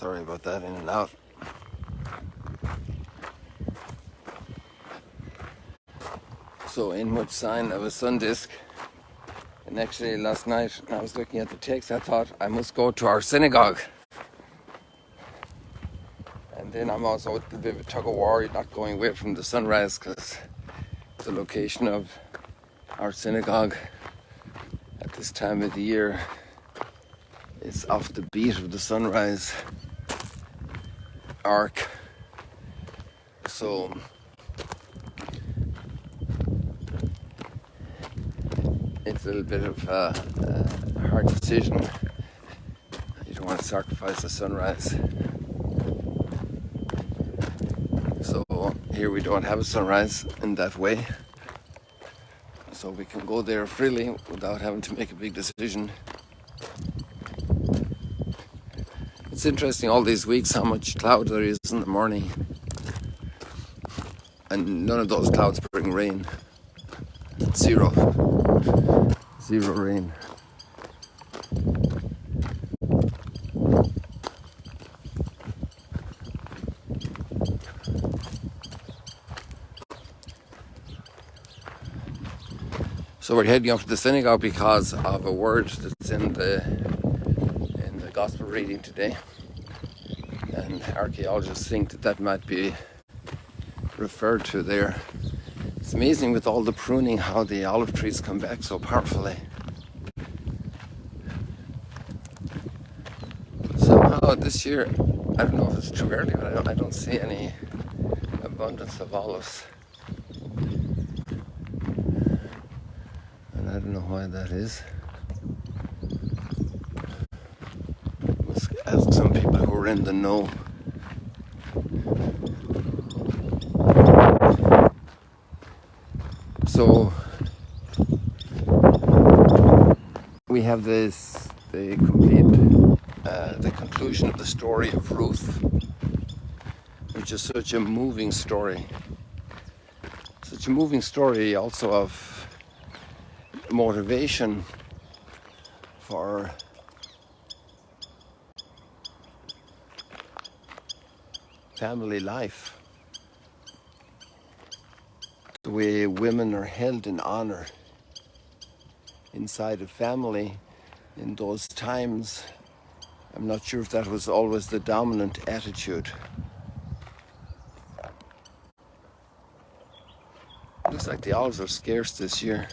Sorry about that, in and out. So Inwood sign of a sun disk. And actually last night when I was looking at the text, I thought I must go to our synagogue. And then I'm also with a bit of a tug of war, not going away from the sunrise, because the location of our synagogue at this time of the year is off the beat of the sunrise arc. So it's a little bit of a hard decision. You don't want to sacrifice the sunrise. So here we don't have a sunrise in that way. So we can go there freely without having to make a big decision. It's interesting all these weeks how much cloud there is in the morning. And none of those clouds bring rain. Zero rain. So we're heading up to the synagogue because of a word that's in the gospel reading today. And archaeologists think that might be referred to there. It's amazing with all the pruning how the olive trees come back so powerfully. Somehow this year, I don't know if it's too early, but I don't see any abundance of olives. And I don't know why that is. Must ask some people who are in the know. So we have the conclusion of the story of Ruth, which is such a moving story. Such a moving story also of motivation for family life. The way women are held in honor inside a family in those times. I'm not sure if that was always the dominant attitude. Looks like the olives are scarce this year.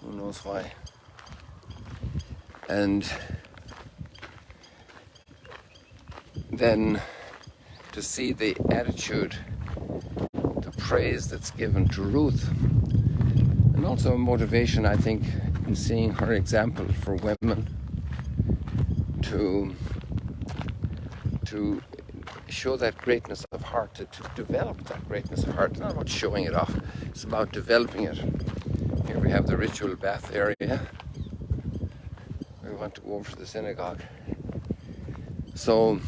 Who knows why? And then to see the attitude, the praise that's given to Ruth, and also a motivation, I think, in seeing her example for women to show that greatness of heart, to develop that greatness of heart. It's not about showing it off, it's about developing it. Here we have the ritual bath area. We want to go over to the synagogue. So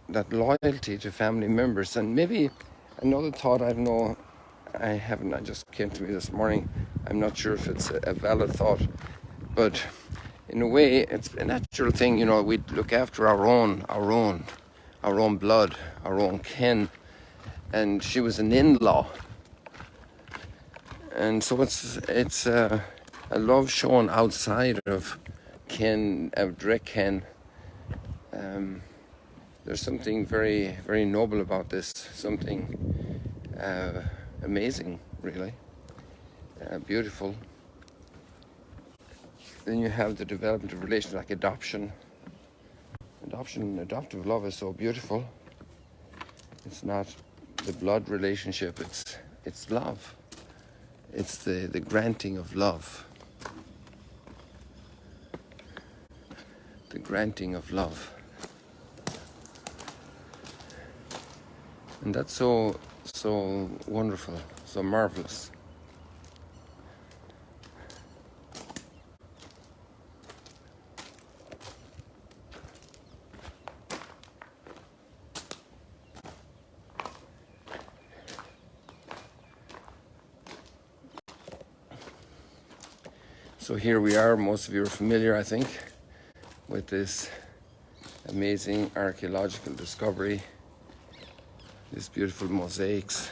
that loyalty to family members, and maybe another thought, I just came to me this morning. I'm not sure if it's a valid thought, but in a way it's a natural thing. We look after our own blood, our own kin, and she was an in-law, and so it's a love shown outside of kin, of direct kin. There's something very, very noble about this, something amazing, really, beautiful. Then you have the development of relations like adoption. Adoptive love is so beautiful. It's not the blood relationship, it's love. It's the granting of love. The granting of love. And that's so wonderful, so marvelous. So here we are. Most of you are familiar, I think, with this amazing archaeological discovery, these beautiful mosaics.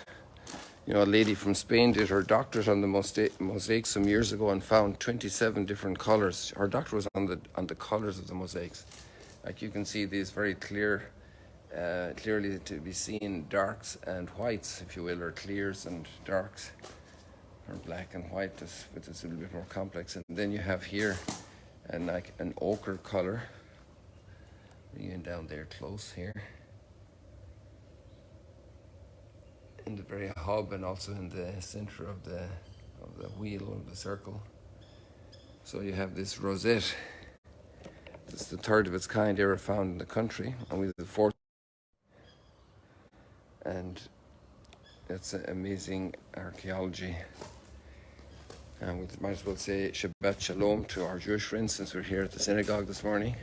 You know, a lady from Spain did her doctorate on the mosaics some years ago and found 27 different colors. Her doctorate was on the colors of the mosaics. Like you can see these very clearly to be seen darks and whites, if you will, or clears and darks, or black and white, with this a little bit more complex. And then you have here like an ochre color. Bring it down there close here. In the very hub and also in the center of the wheel of the circle. So you have this rosette. It's the third of its kind ever found in the country, and we the fourth. And it's amazing archaeology. And we might as well say Shabbat Shalom to our Jewish friends, since we're here at the synagogue this morning.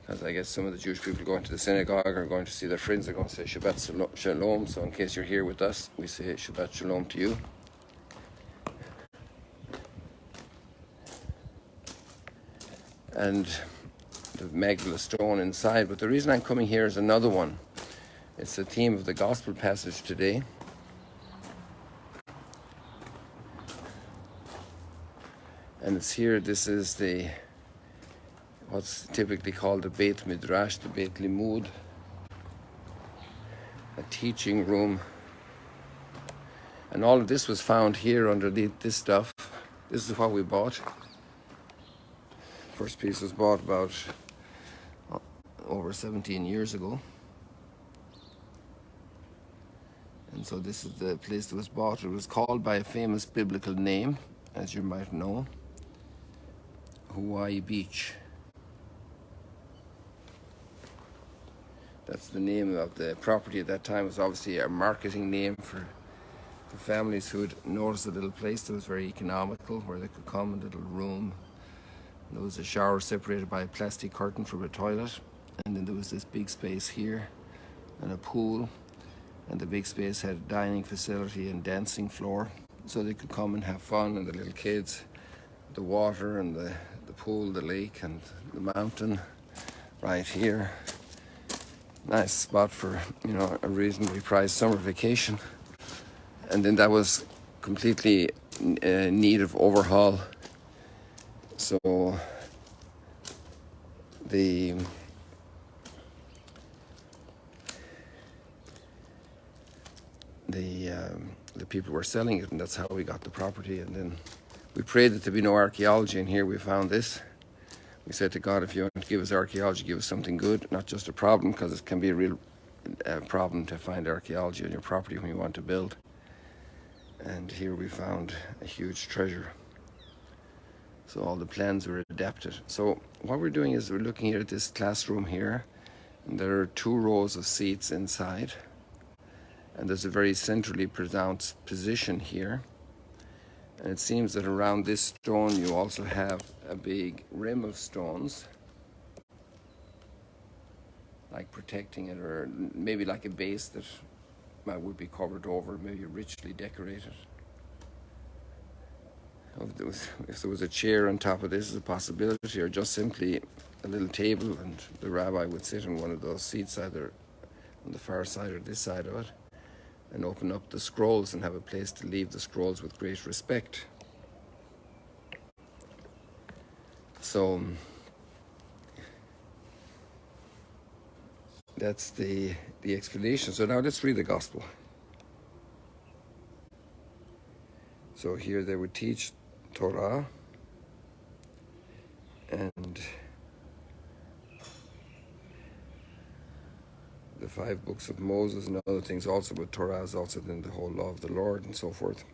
Because I guess some of the Jewish people going to the synagogue are going to see their friends, are going to say Shabbat Shalom. So in case you're here with us, we say Shabbat Shalom to you. And the Magdala stone inside. But the reason I'm coming here is another one. It's the theme of the gospel passage today. And it's here. This is what's typically called the Beit Midrash, the Beit Limud, a teaching room. And all of this was found here underneath this stuff. This is what we bought. First piece was bought about over 17 years ago. And so this is the place that was bought. It was called by a famous biblical name, as you might know, Hawaii Beach. That's the name of the property at that time. It was obviously a marketing name for the families who had noticed a little place that was very economical, where they could come, a little room. There was a shower separated by a plastic curtain from a toilet, and then there was this big space here and a pool, and the big space had a dining facility and dancing floor, so they could come and have fun, and the little kids, the water and the pool, the lake and the mountain right here. Nice spot for, a reasonably priced summer vacation. And then that was completely in need of overhaul. So the people were selling it, and that's how we got the property. And then we prayed that there be no archaeology, and here we found this. We said to God, if you want to give us archaeology, give us something good, not just a problem, because it can be a real problem to find archaeology on your property when you want to build. And here we found a huge treasure. So all the plans were adapted. So what we're doing is we're looking here at this classroom here, and there are 2 rows of seats inside, and there's a very centrally pronounced position here. And it seems that around this stone you also have a big rim of stones, like protecting it, or maybe like a base that would be covered over, maybe richly decorated. If there was a chair on top of this is a possibility, or just simply a little table, and the rabbi would sit on one of those seats, either on the far side or this side of it, and open up the scrolls and have a place to leave the scrolls with great respect. So that's the explanation. So now let's read the gospel. So here they would teach Torah and the 5 books of Moses and other things also, but Torah is also then the whole law of the Lord and so forth.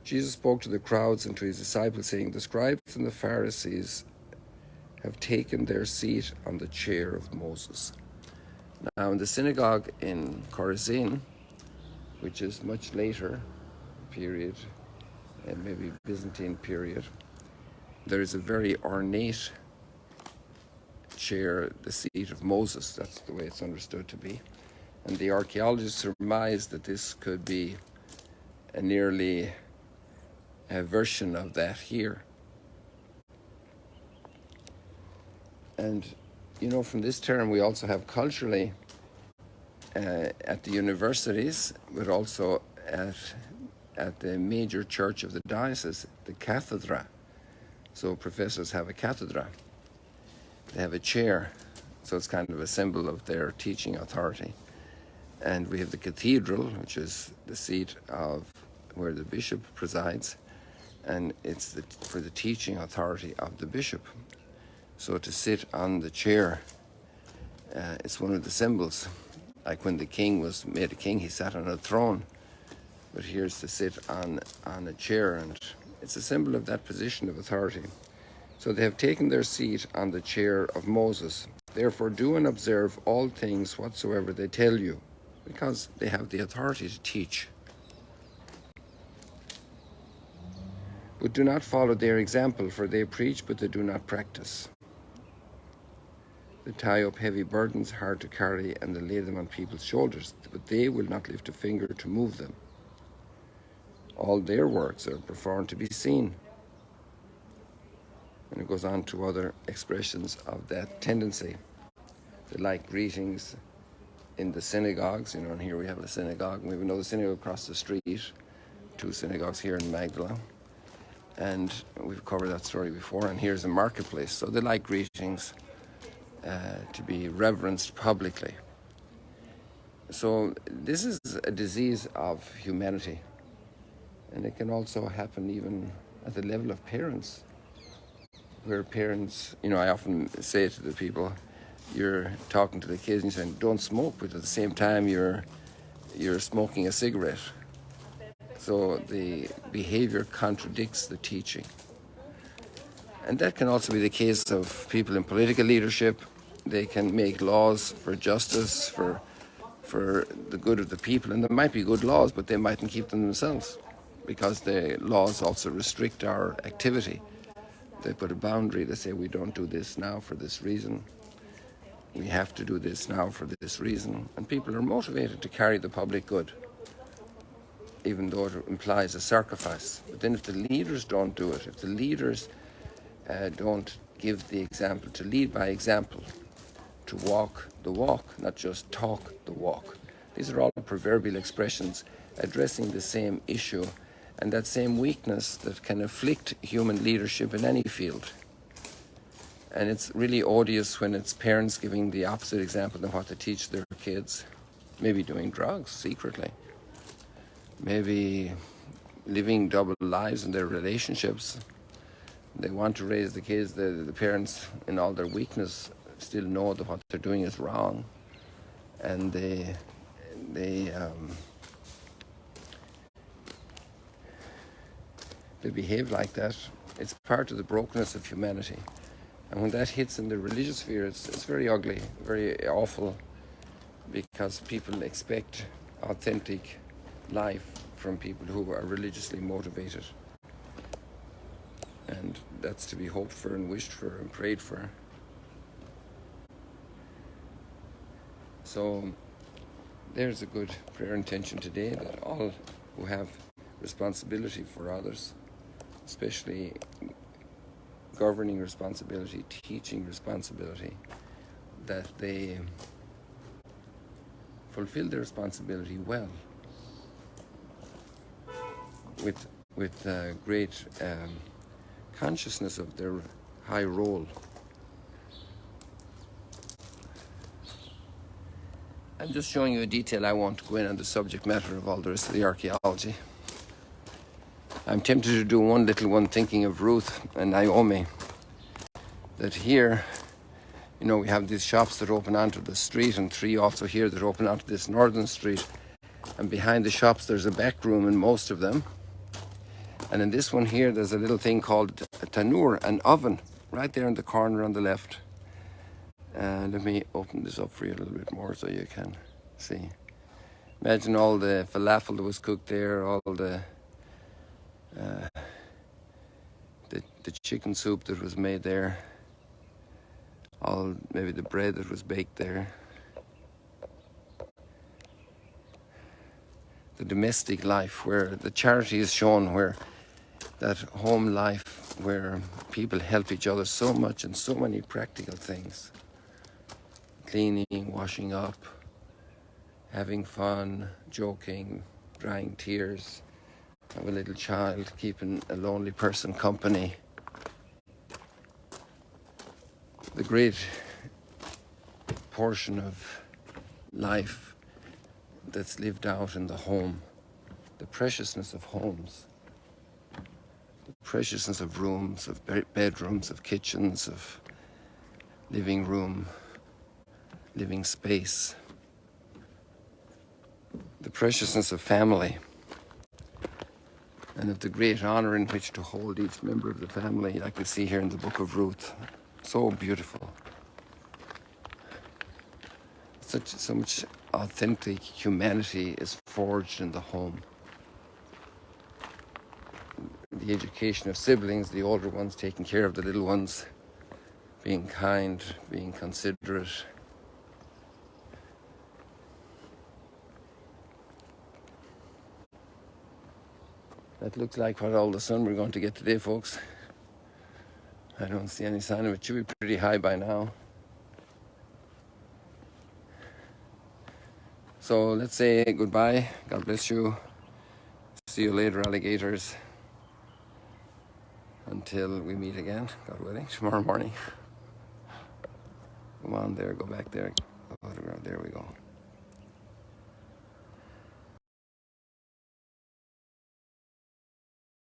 Jesus spoke to the crowds and to his disciples, saying, the scribes and the Pharisees have taken their seat on the chair of Moses. Now in the synagogue in Chorazin, which is much later period, and maybe Byzantine period, there is a very ornate chair, the seat of Moses. That's the way it's understood to be. And the archaeologists surmise that this could be a nearly a version of that here. And, you know, from this term we also have culturally at the universities, but also at the major church of the diocese, the cathedra. So professors have a cathedra. They have a chair. So it's kind of a symbol of their teaching authority. And we have the cathedral, which is the seat of where the bishop presides, and it's for the teaching authority of the bishop. So to sit on the chair, it's one of the symbols. Like when the king was made a king, he sat on a throne. But here's to sit on a chair, and it's a symbol of that position of authority. So they have taken their seat on the chair of Moses. Therefore do and observe all things whatsoever they tell you, because they have the authority to teach. But do not follow their example, for they preach, but they do not practice. They tie up heavy burdens, hard to carry, and they lay them on people's shoulders, but they will not lift a finger to move them. All their works are performed to be seen. And it goes on to other expressions of that tendency. They like greetings in the synagogues, you know, and here we have a synagogue. We have another synagogue across the street, 2 synagogues here in Magdala. And we've covered that story before. And here's a marketplace. So they like greetings to be reverenced publicly. So this is a disease of humanity. And it can also happen even at the level of parents, where parents, you know, I often say to the people, you're talking to the kids and you're saying, don't smoke, but at the same time you're smoking a cigarette. So the behavior contradicts the teaching. And that can also be the case of people in political leadership. They can make laws for justice, for the good of the people, and there might be good laws, but they mightn't keep them themselves, because the laws also restrict our activity. They put a boundary. They say we don't do this now for this reason. We have to do this now for this reason. And people are motivated to carry the public good, even though it implies a sacrifice. But then if the leaders don't do it, if the leaders don't give the example, to lead by example, to walk the walk, not just talk the walk. These are all proverbial expressions addressing the same issue and that same weakness that can afflict human leadership in any field. And it's really odious when it's parents giving the opposite example of what to teach their kids. Maybe doing drugs secretly. Maybe living double lives in their relationships. They want to raise the kids, the parents, in all their weakness, still know that what they're doing is wrong. And they behave like that. It's part of the brokenness of humanity. And when that hits in the religious sphere, it's very ugly, very awful, because people expect authentic life from people who are religiously motivated. And that's to be hoped for and wished for and prayed for. So there's a good prayer intention today, that all who have responsibility for others, especially governing responsibility, teaching responsibility, that they fulfill their responsibility well, with great consciousness of their high role. I'm just showing you a detail. I won't go in on the subject matter of all the rest of the archaeology. I'm tempted to do one little one, thinking of Ruth and Naomi, that here, you know, we have these shops that open onto the street, and 3 also here that open onto this northern street. And behind the shops there's a back room in most of them. And in this one here there's a little thing called a tanur, an oven, right there in the corner on the left. Let me open this up for you a little bit more so you can see. Imagine all the falafel that was cooked there, all the chicken soup that was made there, all maybe the bread that was baked there. The domestic life, where the charity is shown, where that home life where people help each other so much in so many practical things. Cleaning, washing up, having fun, joking, drying tears of a little child, keeping a lonely person company. The great portion of life that's lived out in the home, the preciousness of homes, the preciousness of rooms, of bedrooms, of kitchens, of living room, living space, the preciousness of family, and of the great honor in which to hold each member of the family, like we see here in the book of Ruth. So beautiful. So much authentic humanity is forged in the home. The education of siblings, the older ones taking care of the little ones, being kind, being considerate. That looks like what all the sun we're going to get today, folks. I don't see any sign of it. It should be pretty high by now. So let's say goodbye. God bless you. See you later, alligators. Until we meet again, God willing, tomorrow morning. Come on there, go back there. There we go.